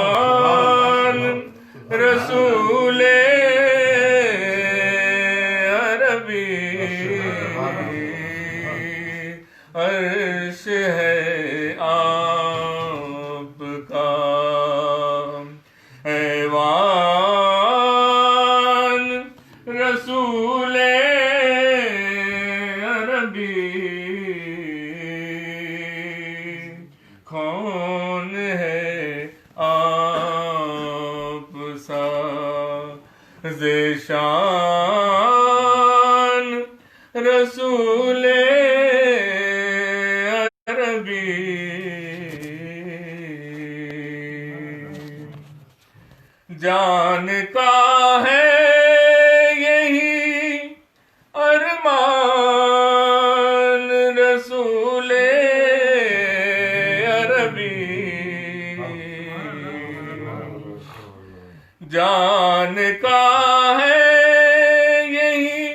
ایوان رسول عربی عرش ہے آپ کا ایوان رسول عربی کون ہے آپ سا ذیشان رسول عربی جان کا ہے یہی ارمان رسول عربی جان کا ہے یہی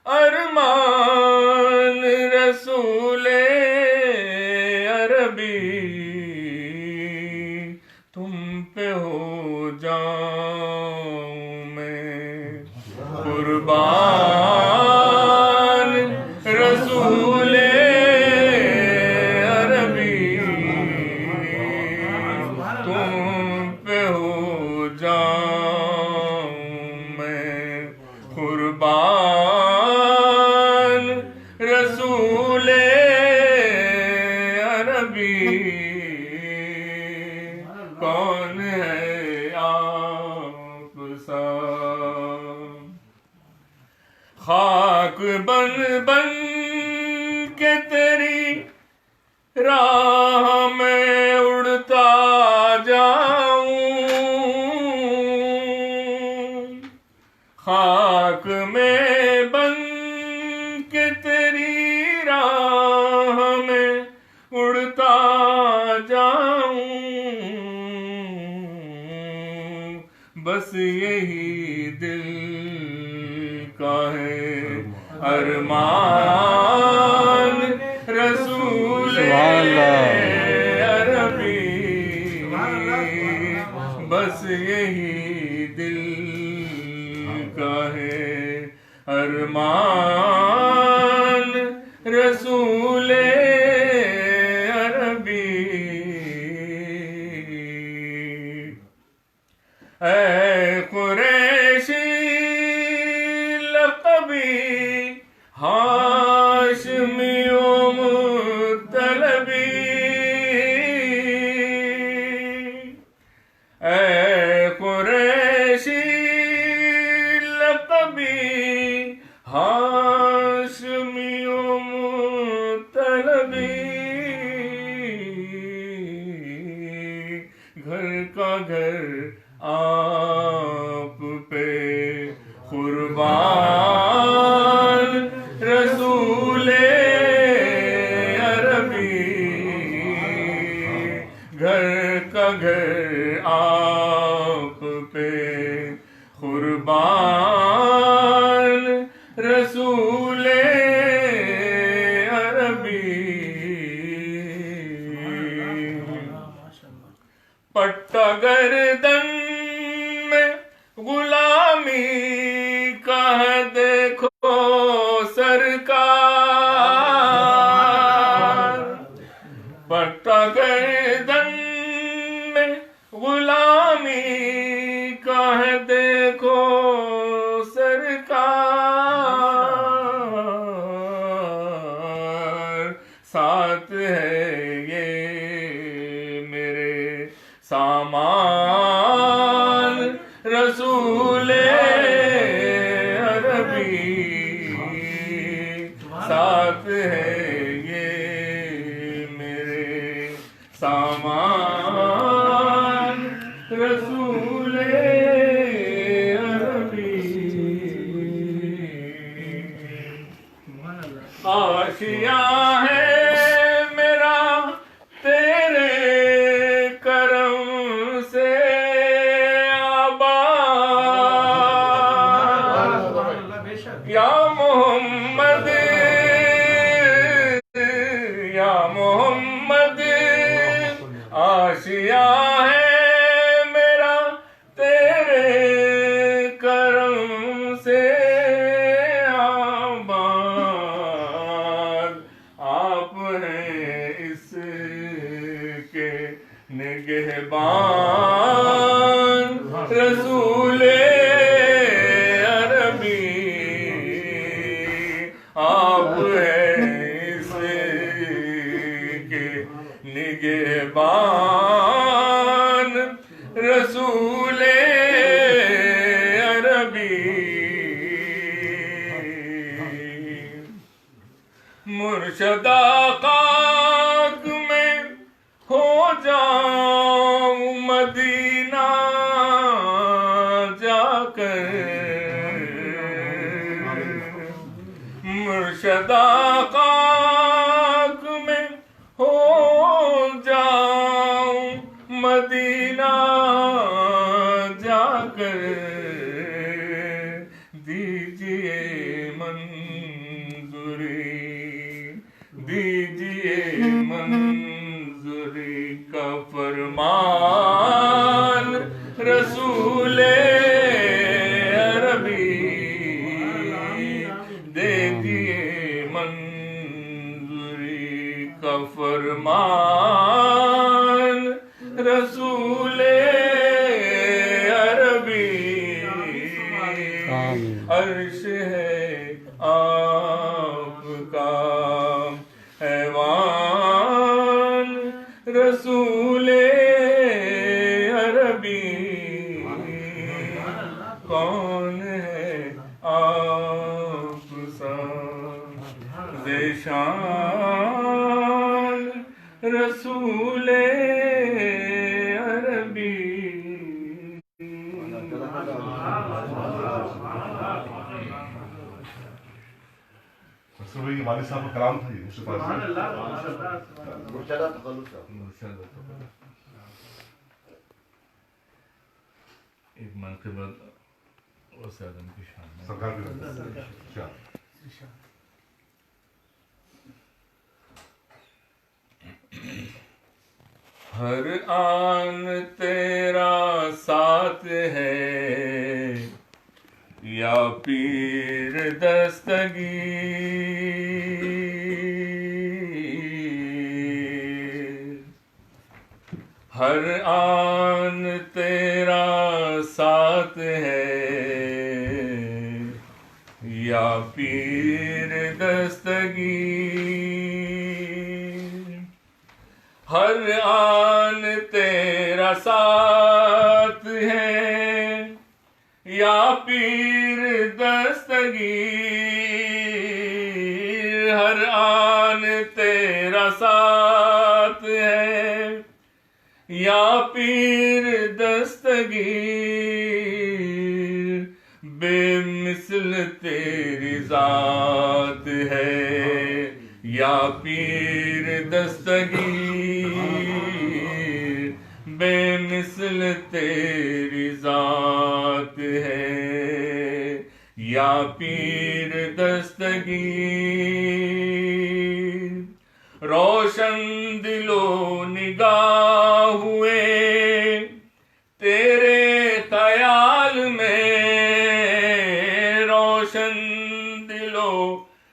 ارمان رسول عربی تم پہ ہو جاؤں میں قربان رسول عربی تم پہ ہو جاؤں میں قربان رسول عربی کون ہے آپ سا خاک بن بن کے تیری راہ میں اڑتا جاؤں خاک میں بن کے تیری راہ میں اڑتا جاؤں بس یہی دل کا ہے ارمان رسول عربی بس یہی دل کا ہے ارمان رسول عربی اے قریشی لقبی ہاشمی و مطلبی اے قریشی لقبی ہاشمی و مطلبی گھر کا گھر آپ پہ قربان رسول عربی گھر کا گھر آپ پہ قربان رسول عربی پٹا گردن میں غلامی کا ہے دیکھو سرکار پٹا گردن میں غلامی کا ہے دیکھو سرکار ساتھ ہے یہ میرے سامان رسول عربی ساتھ ہے یہ میرے سامان رسول عربی حاشیہ ہے میرا تیرے کرم سے کیا ہے میرا تیرے کرم سے آباد، آپ ہیں اس کے نگہبان، رسول عربی آپ ہیں اس کے نگہبان، رسول عربی۔ مرشدہ خاک میں ہو جاؤں مدینہ جا کر، مرشدہ خاک میں ہو جاؤں مدینہ جا کر، دیجئے منظوری، دیجئے منظوری کا فرمان، رسول عربی دے دیے منظوری کا فرمان، رسول عربی۔ عرش ہے آپ کا ایوان، رسول عربی۔ کون ہے آپ سا ذیشان، رسول عربی۔ بھائی والد صاحب کا کلام تھا یہ ایک منقبت غوث اعظم کی شان ہے۔ سرکار کی ہر آن تیرا ساتھ ہے یا پیر دستگیر، ہر آن تیرا ساتھ ہے یا پیر دستگیر، ہر آن تیرا ساتھ ہے یا پیر دستگیر، ہر آن تیرا ساتھ ہے یا پیر دستگیر، بے مثل تیری ذات ہے یا پیر دستگیر، بے مثل تیری ذات ہے یا پیر دستگیر، روشن دل و نگاہ ہوئے تیرے خیال میں، روشن دل و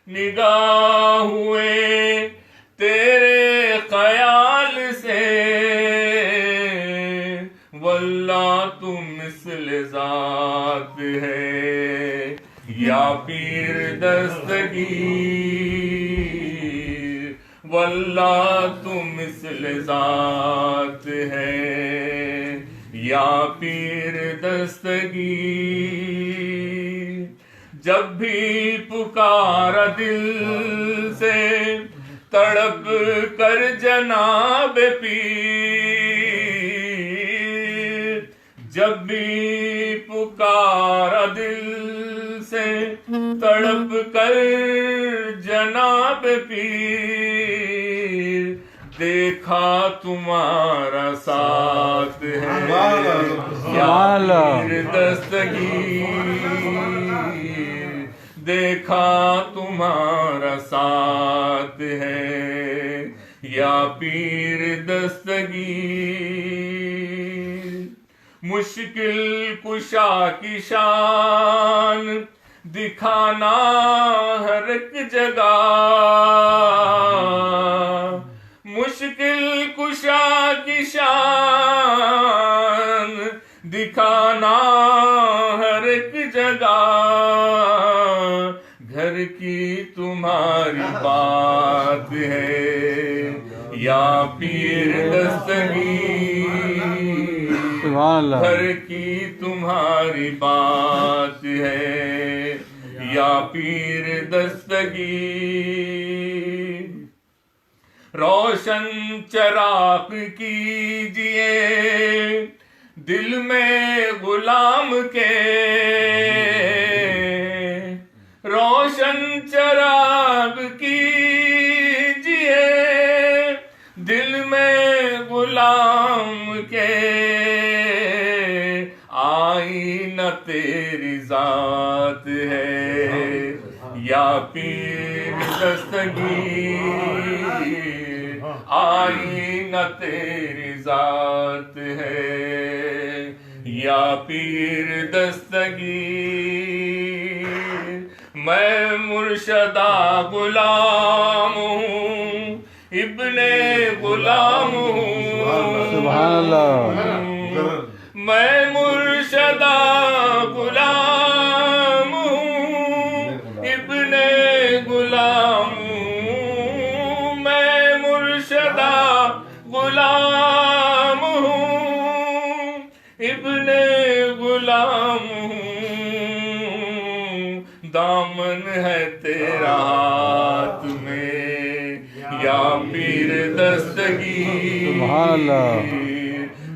نگاہ ہوئے تیرے خیال سے، واللہ تو مثل ذات ہے یا پیر دستگیر، واللہ تو مثل ذات ہے یا پیر دستگیر، جب بھی پکارا دل سے تڑپ کر جناب پیر، جب بھی پکارا دل سے تڑپ کر جناب پیر، دیکھا تمہارا ساتھ ہے یا پیر دستگیر، دیکھا تمہارا ساتھ ہے یا پیر دستگیر، مشکل کشا کی شان دکھانا ہر ایک جگہ، مشکل کشا کی شان دکھانا ہر ایک جگہ، گھر کی تمہاری بات ہے یا پیر دستگیر، گھر کی تمہاری بات ہے یا پیر دستگیر، روشن چراغ کیجئے دل میں غلام کے، روشن چراغ کیجئے دل میں غلام کے، آئینہ تیری ذات ہے یا پیر دستگیر، آئینہ تیری ذات ہے یا پیر دستگیر، میں مرشدہ غلام ہوں، ابن غلام ہوں، سبحان اللہ، میں مرشدہ غلام ہوں، ابن غلام ہوں، میں مرشدہ غلام ہوں، ابن غلام ہوں، دامن ہے تیرا ہاتھ میں یا پیر دستگیر، سبحان اللہ،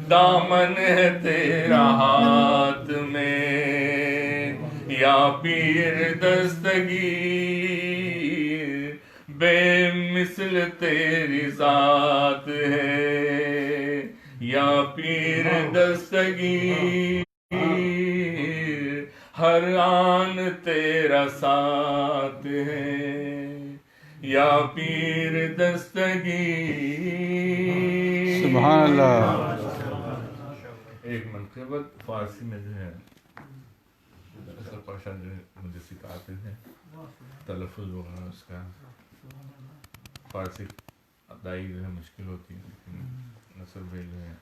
دامن ہے تیرا ہاتھ میں یا پیر دستگیر، بے مثل تیری ذات ہے یا پیر دستگیر، ہر آن تیرا ساتھ ہے یا پیر دستگیر، سبحان اللہ۔ ایک منقبت فارسی میں جو ہے اصل پاشا جو ہے مجھے سکھاتے ہیں تلفظ وغیرہ، اس کا فارسی ادائی جو ہے مشکل ہوتی ہے، لیکن نصر بھائی جو ہے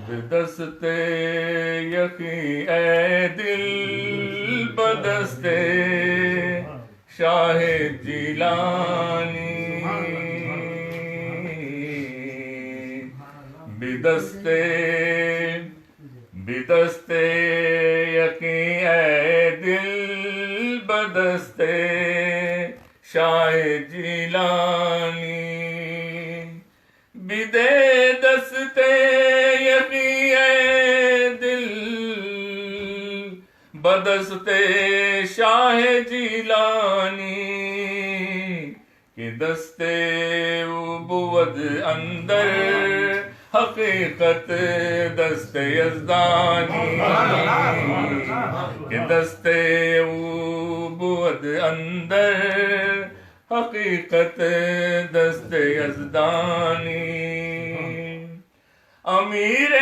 بدست یقین اے دل بدست شاہ جیلانی، بدست یقین اے دل بدست شاہ جیلانی، بدے دست یقین اے دل بدست شاہ جیلانی، کہ دست عبود اندر حقیقت دست یزدانی، کہ دست عبود اندر حقیقت دست یزدانی، امیر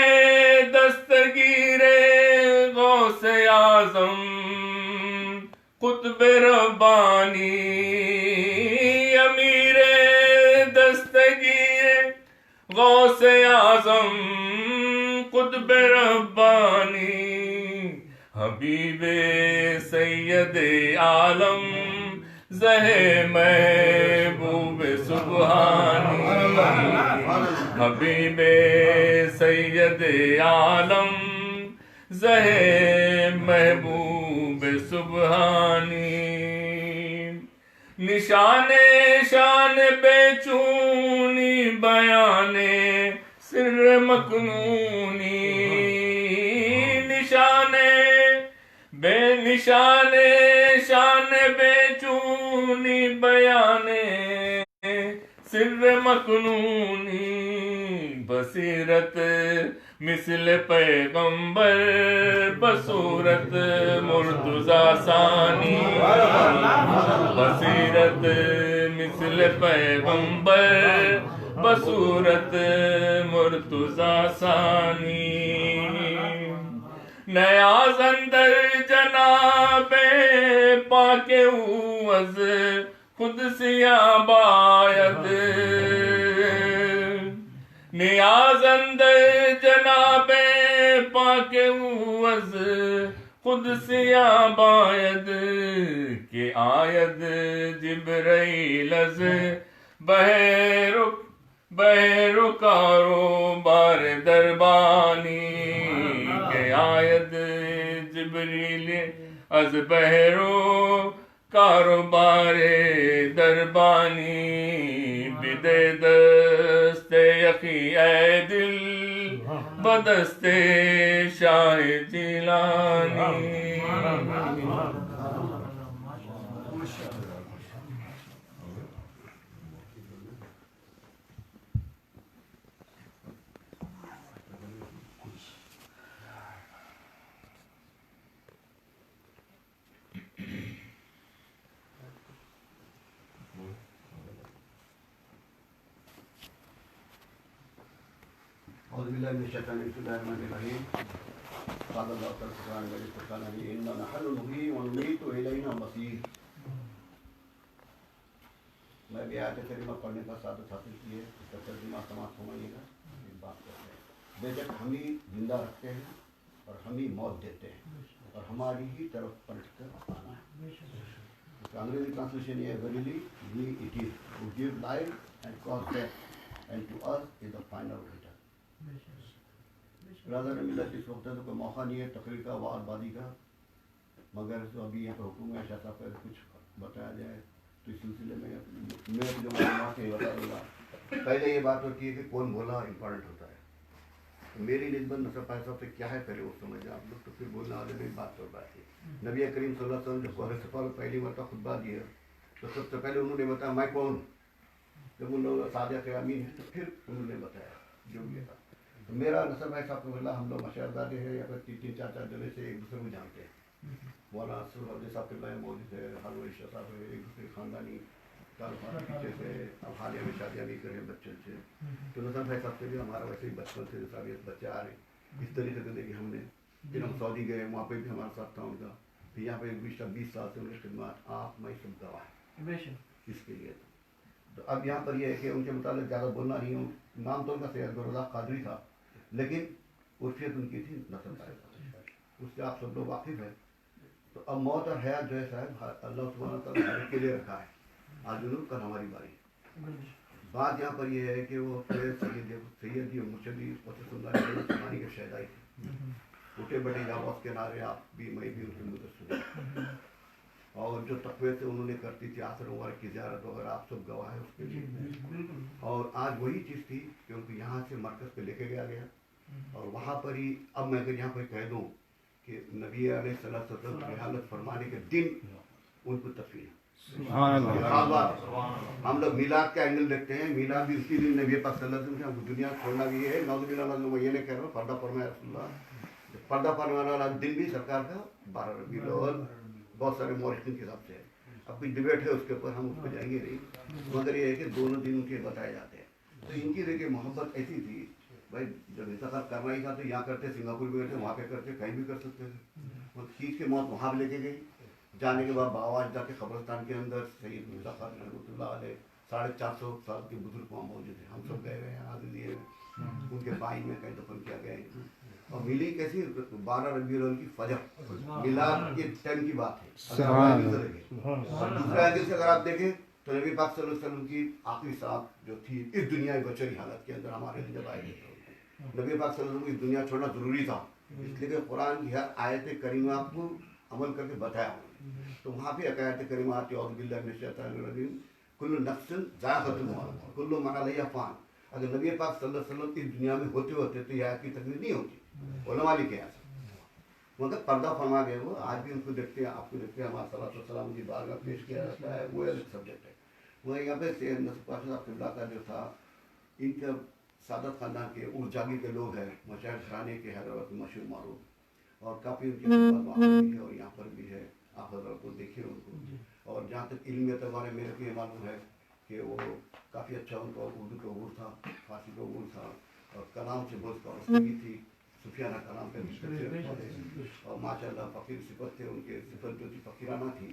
دستگیر غوث اعظم قطب ربانی، امیر دستگیر غوث اعظم قطب ربانی، حبیب سید عالم زہ محبوب سبحانی، حبیب سید عالم زہ محبوب سبحانی، نشان شان بے چونی بیان سر مکنونی، نشان شان بے چونی بیان سر مکنونی، بصیرت مثل پیغمبر بصورت مرتضی ثانی، بصیرت مثل پیغمبر بصورت مرتضی ثانی نیاز اندر جناب پاک او از خود سیاں باید نیاز اندر جناب پاک او از خود سیاں باید کہ آید جبرائیل از بہر و کاروبار دربانی کہ آید جبریل از بہر و کاروبار دربانی بدے دست یقی اے دل بدست شاہ جیلانی أعوذ بالله من الشيطان الرجيم. بسم الله الرحمن الرحيم. قال الله تعالى في القرآن الكريم إنا نحن نحيي ونميت وإلينا المصير. میں بھی آیت کریمہ پڑھنے کا سعادت حاصل کی ہے، اس کا ترجمہ سماعت فرمائیے گا. ایک بات کرتے ہیں، بے شک ہم ہی زندہ رکھتے ہیں اور ہم ہی موت دیتے ہیں اور ہماری ہی طرف پلٹ کر آنا ہے. اس کا انگریزی ٹرانسلیشن یہ ہے، verily we it is who give life and cause death and to us is the final return. برادر ملت اس وقت تو کوئی موقع نہیں ہے تقریر کا، وعظ بازی کا، مگر تو ابھی یہاں پہ حکم ہے شاہ صاحب پہ کچھ بتایا جائے تو اس سلسلے میں میں جو معلومات ہے بتا دوں گا. پہلے یہ بات ہوتی ہے کہ کون بولا امپورٹنٹ ہوتا ہے. میری نسبت نصر پائے صاحب سے کیا ہے پہلے وہ سمجھیں آپ لوگ، تو پھر بولنے والے میں بات کر پاتی. نبی کریم صلی اللہ علیہ وسلم جب قبر سفر پہلی مرتبہ خطبہ دیا تو سب سے پہلے انہوں نے بتایا میں کون. جب ان لوگ صادق امین ہیں تو پھر انہوں نے بتایا جو بھی تھا. تو میرا نصر بھائی صاحب کو اللہ ہم لوگ مشاہدادے ہیں یا پھر تین چار جنے سے ایک دوسرے کو جانتے ہیں. مولانا سرحد صاحب کے بھائی موجود ہے، حلوہ شاہ صاحب ہے، ایک دوسرے خاندانی تعلقات پیچھے سے اب حالیہ میں شادیاں نہیں کریں بچے سے. تو نصر بھائی صاحب سے بھی ہمارا ویسے ہی بچپن سے سابیت بچے آ رہے ہیں اس طریقے سے دیکھیں ہم نے. پھر ہم سعودی گئے، وہاں پہ بھی ہمارا ساتھ تھا ان کا. پھر یہاں پہ 20 سال سے ان کی خدمات آپ میں سب گواہ ہیں اس کے لیے. تو اب یہاں پر یہ ہے کہ ان کے متعلق زیادہ بولنا نہیں ہوں. نام تو ان کا سید گوراللہ قادری تھا لیکن عرفیت ان کی تھی نصر بھائی صاحب، اس سے آپ سب لوگ واقف ہیں. تو اب موت اور حیات جو ہے صاحب اللہ سبحانہ تعالیٰ ہر ایک کے لیے رکھا ہے. آج ضرور کل ہماری باری. بات یہاں پر یہ ہے کہ وہ سیدی اور مرشدی وسلمان کے شہدائی تھے. چھوٹے بڑے یابوس کے نعرے آپ بھی میں بھی ان کے مدد اور جو تقوی سے انہوں نے کرتی تھی آثر مبارک کی زیارت وغیرہ آپ سب گواہ ہیں اس کے لیے. اور آج وہی چیز تھی کہ ان کو یہاں سے مرکز پہ لے کے گیا اور وہاں پر ہی اب میں اگر یہاں پر کہہ دوں کہ نبی علیہ الصلوۃ والسلام کی حالت فرمانے کے دن ان کو تفریح ہم لوگ میلاد کا اینگل دیکھتے ہیں. میلاد بھی اسی دن نبی پاک صلی اللہ علیہ وسلم کو دنیا چھوڑنا بھی ہے. نعوذ باللہ میں یہ نہیں کہہ رہا ہوں پردہ فرمایا رسول اللہ. پردہ فرمانے والا دن بھی سرکار کا 12 ربیع الاول بہت سارے مورخین کے حساب سے ہے. اب کچھ ڈبیٹ ہے اس کے اوپر، ہم اس پہ جائیں گے نہیں، مگر یہ ہے کہ دونوں دن ان کے بتائے جاتے ہیں. تو ان کی دیکھیے محبت ایسی تھی بھائی جب انتقال کرنا ہی تھا تو یہاں کرتے، سنگاپور بھی کرتے، وہاں پہ کرتے، کہیں بھی کر سکتے تھے. وہ کھینچ کے موت وہاں بھی لے کے گئی. جانے کے بعد باواج جا کے قبرستان کے اندر سید مرزا خان رحمۃ اللہ علیہ 450 سال کے بزرگ وہاں موجود ہیں. ہم سب گئے ہوئے ہیں حاضر لیے ان کے بائن میں کہیں دفن کیا گیا ہے. اور ملی کیسی 12 ربیع الاول کی فجر میلاد کے ٹائم کی بات ہے. دوسرے اینگل سے اگر آپ دیکھیں تو نبی پاک صلی اللہ علیہ وسلم کی آخری سانس جو تھی اس دنیا بشری حالت کے اندر ہمارے لیے جب آئے گئے، نبی پاک صلی اللہ علیہ وسلم کو اس دنیا چھوڑنا ضروری تھا. اس لیے کہ قرآن کی ہر آیت کریمہ کو عمل کر کے بتایا. تو وہاں پہ آیت کریمہ آتی ہے اعوذ باللہ من الشیطان الرجیم کل نفس ذائقۃ الموت کل من علیہا فان. اگر نبی پاک صلی اللہ علیہ وسلم اس دنیا میں ہوتے ہوتے تو یہ آیت کی تکمیل نہیں ہوتی. علماء لکھے ہیں مگر پردہ فرما گئے. وہ آج بھی ان کو دیکھتے ہیں، آپ کو دیکھتے ہیں. ہمارا صلاۃ والسلام کی بارگاہ پیش کیا جاتا ہے، وہ الگ سبجیکٹ ہے. وہ یہاں پہ سید نصر پاشا صاحب قبلہ کا جو تھا، ان کے سعادت خاندان کے ارجاگی کے لوگ ہیں، مشاہد گھرانے کے حیدرآباد میں مشہور معروف، اور کافی ان کے وہاں پر بھی ہے اور یہاں پر بھی ہے. آپ حضرات کو دیکھیے ان کو. اور جہاں تک علمی اعتبار ہے میرے کو یہ معلوم ہے کہ وہ کافی اچھا ان کا اردو کا عبور تھا، فارسی کا عبور تھا، اور کلام سے بہت وابستگی تھی، سفیانہ کلام پہ اور ماشاء اللہ فقیر صفت تھے، ان کے صفت جو تھی فقیرانہ تھی،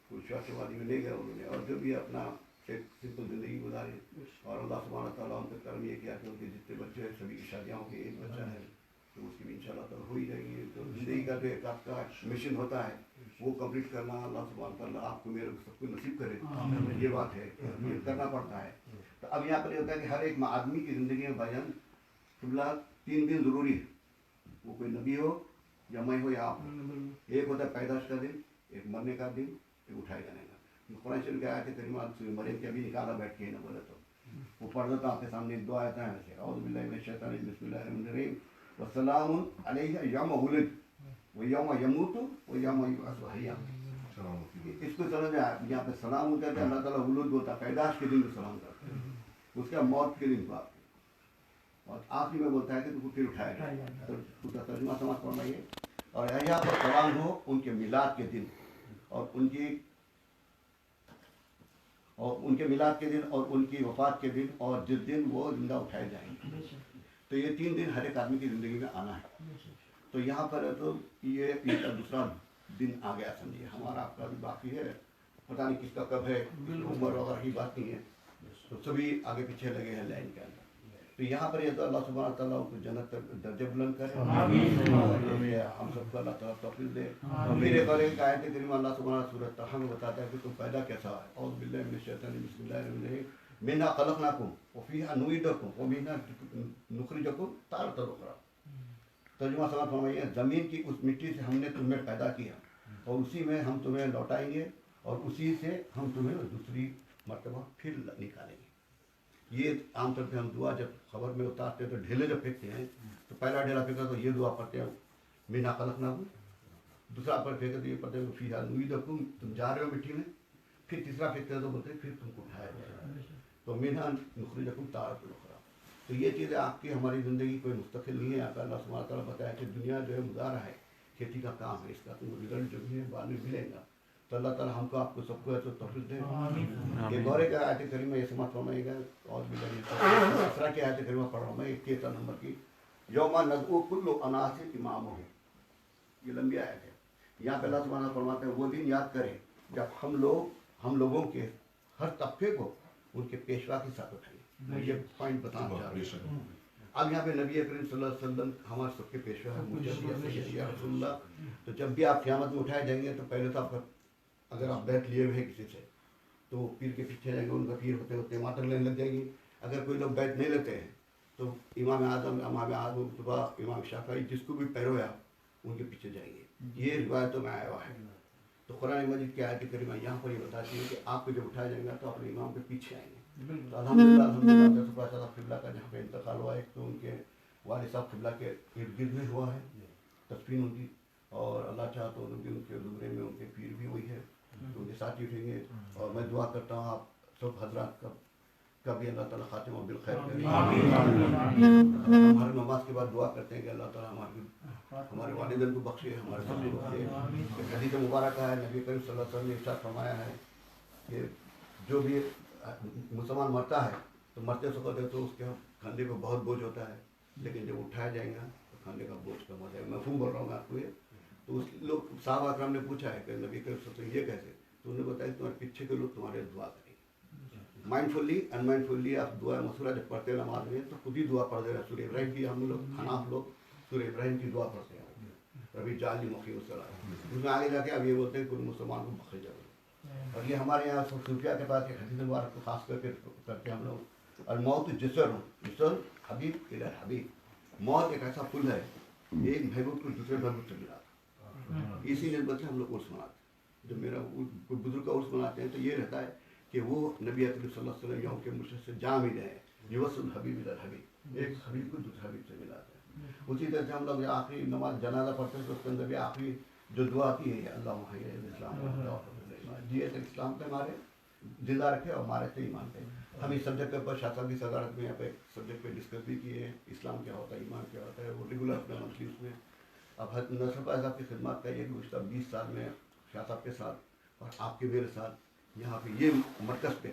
کوئی شوق وادی میں لے گئے انہوں نے، اور جو بھی اپنا ایک سمپل زندگی گزاری، اور اللہ سبحانہ تعالیٰ ان کا کرم یہ کیا کہ ان کے جتنے بچے ہیں سبھی کی شادیاں ہو گئی، ایک بچہ ہے تو اس کی بھی ان شاء اللہ تعالیٰ ہو ہی جائے گی. تو زندگی کا جو ایک آپ کا مشن ہوتا ہے وہ کمپلیٹ کرنا اللہ سبحانہ تعالیٰ آپ کو میرے کو سب کو نصیب کرے، یہ بات ہے، یہ کرنا پڑتا ہے. تو اب یہاں پر یہ ہوتا ہے کہ ہر ایک آدمی کی زندگی میں بھائی قبلہ 3 دن ضروری ہے، وہ کوئی نبی ہو یا میں ہو یا آپ ہو. ایک ہوتا ہے پیدائش کا دن، ایک مرنے کا دن، ایک اٹھائے جانے کا. قرآن شریف کے آیت کریمات مریم کے ابھی نکالا بیٹھ کے نہ بولے تو وہ پڑھ دیتا آپ کے سامنے ایک دعا آتا ہے ویسے اعوذ باللہ من الشیطان الرجیم بسم اللہ الرحمن الرحیم وسلام علیہ یوم ولد و یوم یموت و یوم یبعث حیا. اس کو سمجھ میں یہاں پہ سلام ہوتا ہے، اللہ تعالیٰ ولود ہوتا ہے، پیدائش کے دن کو سلام کرتا ہے، اس کا موت کے دن بات، اور آخری میں بولتا ہے کہ تو پھر اٹھایا جائے. تو اس کا ترجمہ سمجھ فرمائیے. اور یہاں پر سلام ہو ان کے میلاد کے دن اور ان کے میلاد کے دن اور ان کی وفات کے دن اور جس دن وہ زندہ اٹھائے جائیں گے. تو یہ 3 دن ہر ایک آدمی کی زندگی میں آنا ہے. تو یہاں پر تو یہ کا دوسرا دن آ گیا سمجھیے، ہمارا آپ کا بھی باقی ہے، پتہ نہیں کس کا کب ہے، عمر وغیرہ کی بات نہیں ہے، تو سبھی آگے پیچھے لگے ہیں لائن کے اندر. تو یہاں پر یہ تو اللہ سبحانہ تعالیٰ ان کو جنت تک درجہ بلند کرے، ہم سب کو اللہ تعالیٰ توفیق دے. پھر ایک اور ایک آیت کریمہ اللہ سبحانہ سورۃ طہ میں بتاتا ہے کہ تم پیدا کیسا ہے. اعوذ باللہ من الشیطان الرجیم بسم اللہ الرحمن الرحیم منہا خلقناکم وفیہا نعیدکم ومنہا نخرجکم تارۃ اخری. ترجمہ سمجھ فرمائیے، زمین کی اس مٹی سے ہم نے تمہیں پیدا کیا اور اسی میں ہم تمہیں لوٹائیں گے اور اسی سے ہم تمہیں دوسری مرتبہ پھر نکالیں گے. یہ عام طور پہ ہم دعا جب خبر میں اتارتے ہیں تو ڈھیلے جب پھینکتے ہیں تو پہلا ڈھیلا پھینکا تو یہ دعا پڑھتے ہیں منہا خلقناکم، دوسرا پر پھینکا تو یہ پڑھتے ہیں فیہا نعیدکم، تم جا رہے ہو مٹی میں، پھر تیسرا پھینکتے ہیں تو بولتے ہیں پھر تم کو اٹھایا جائے گا، تو منہا نخرجکم تارۃ اخری. تو یہ چیزیں آپ کی ہماری زندگی کوئی مستقل نہیں ہے. آپ کا اللہ سبحانہ تعالیٰ بتایا کہ دنیا جو ہے مزارع ہے، کھیتی کا کام ہے، اس کا تم رزلٹ جو بھی ہے بعد میں ملے گا. تو اللہ تعالیٰ ہم کو آپ کو سب کو ہے تو توفیق دے. ایک اور ایک آیت کریمہ یہ سماعت فرمائے گا اور بھی اسرا کی آیت کریمہ پڑھ رہا ہوں میں 21 نمبر کی، یوم ندعو کل اناس امامہم. یہ لمبی آیت ہے. یہاں پہ اللہ سبحانہ فرماتے ہیں وہ دن یاد کریں جب ہم لوگوں کے ہر طبقے کو ان کے پیشوا کے ساتھ اٹھائیں. میں یہ پوائنٹ بتانا چاہ رہا ہوں. اب یہاں پہ نبی کریم صلی اللہ علیہ وسلم ہمارے سب کے پیشوا ہے، یا رسول اللہ. تو جب بھی آپ قیامت میں اٹھائے جائیں گے تو پہلے تو آپ کا اگر آپ بیت لیے ہوئے ہیں کسی سے تو وہ پیر کے پیچھے جائیں گے، ان کا پیر ہوتے ہوتے ماتر لینے لگ جائیں گی. اگر کوئی لوگ بیت نہیں لیتے ہیں تو امام اعظم امام شافعی جس کو بھی پیرو ہے آپ ان کے پیچھے جائیں گے. یہ روایتوں میں آیا ہوا ہے. تو قرآن مجید کی آیت کریمہ یہاں پر یہ بتاتی ہے کہ آپ کو جب اٹھایا جائے گا تو اپنے امام کے پیچھے آئیں گے. تو الحمدللہ قبلہ کا جہاں پہ انتقال ہوا ہے ایک تو ان کے والد صاحب قبلہ کے ارد گرد میں ہوا ہے تدفین ان کی، اور اللہ چاہا تو ان کے زمرے میں ان کے پیر بھی ہوئی ہے، تو ان کے ساتھ ہی اٹھیں گے. اور میں دعا کرتا ہوں آپ سب حضرات کا بھی اللہ تعالیٰ خاتمہ بالخیر کرے. ہمارے نماز کے بعد دعا کرتے ہیں کہ اللہ تعالیٰ ہمارے والدین کو بخشے، ہمارے سب کو بخشے. حدیث مبارکہ ہے، نبی کریم صلی اللہ علیہ وسلم نے ارشاد فرمایا ہے کہ جو بھی مسلمان مرتا ہے تو مرتے وقت تو اس کے کندھے پہ بہت بوجھ ہوتا ہے، لیکن جب اٹھایا جائے گا تو کندھے کا بوجھ کم ہو جائے گا. مفہوم بول رہا ہوں میں آپ کو. یہ تو اس لوگ صحابہ اکرام نے پوچھا ہے کہ نبی کریم صلی اللہ علیہ وسلم یہ کیسے، تو انہوں نے بتایا کہ تمہارے پیچھے کے لوگ تمہارے دعا کریں گے. مائنڈ فلی ان مائنڈ فلی آپ دعا مسورہ جب پڑھتے ہیں نماز میں تو خود ہی دعا پڑھ دے رہے. سورہ ابراہیم کی ہم لوگ حناف لوگ سورہ ابراہیم کی دعا پڑھتے ہیں، ربی جعلنی مقیم الصلاۃ. اس میں آگے جا کے اب یہ بولتے ہیں کہ مسلمان کو بخشے جائے. اور یہ ہمارے یہاں صوفیہ کے پاس ایک حدیث مبارک کو خاص کر کے کرتے ہیں ہم لوگ، الموت جسر حبیب الی حبیب. موت ایک ایسا پل ہے، ایک محبوب کو دوسرے محبوب سے ملاتا. اسی نسبت سے ہم لوگ عرس مناتے ہیں. جب میرا کوئی بزرگ کا عرس مناتے ہیں تو یہ رہتا ہے کہ وہ نبی اکرم صلی اللہ علیہ وسلم یا ان کے مرشد سے جا ملے ہیں، یوصل الحبیب الی الحبیب، ایک حبیب کو دوسرے حبیب سے ملاتے ہیں. اسی طرح سے ہم لوگ آخری نماز جنازہ پڑھتے ہیں تو اس کے اندر بھی آخری جو دعا آتی ہے اللہم حی الاسلام جی اسلام پہ ہمارے زندہ رکھے اور ہمارے سے ایمان پہ. ہم اس سبجیکٹ کے اوپر شاہ صاحب کی صدارت میں یہاں پہ سبجیکٹ پہ ڈسکس بھی کیے، اسلام کیا ہوتا ہے، ایمان کیا ہوتا ہے، وہ ریگولر اپنے منتھلی اس میں. اب نصر پاس صاحب کی خدمات کا یہ کہ گزشتہ 20 سال میں شاہ صاحب کے ساتھ اور آپ کے میرے ساتھ یہاں پہ یہ مرکز پہ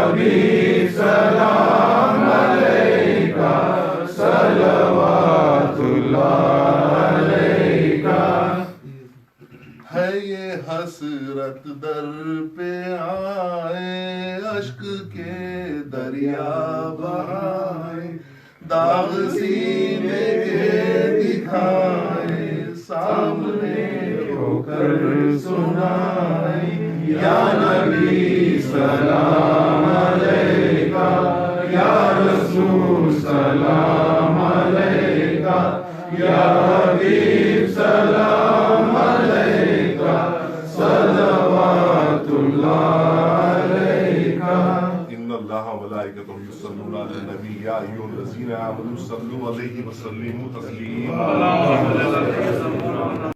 حبیب سلام علیکہ صلوات اللہ علیکہ ہے یہ حسرت در پہ آئے اشک کے دریا بہائے داغ سینے کے دکھائے سامنے ہو کر سنائے یا نبی سلام علیکہ یا رسول سلام علیکہ یا حبیب سلام علیکہ صلوات اللہ علیکہ ان اللہ وملائکتہ یصلون علی النبی یا ایھا الذین آمنوا صلوا علیہ وسلموا تسلیما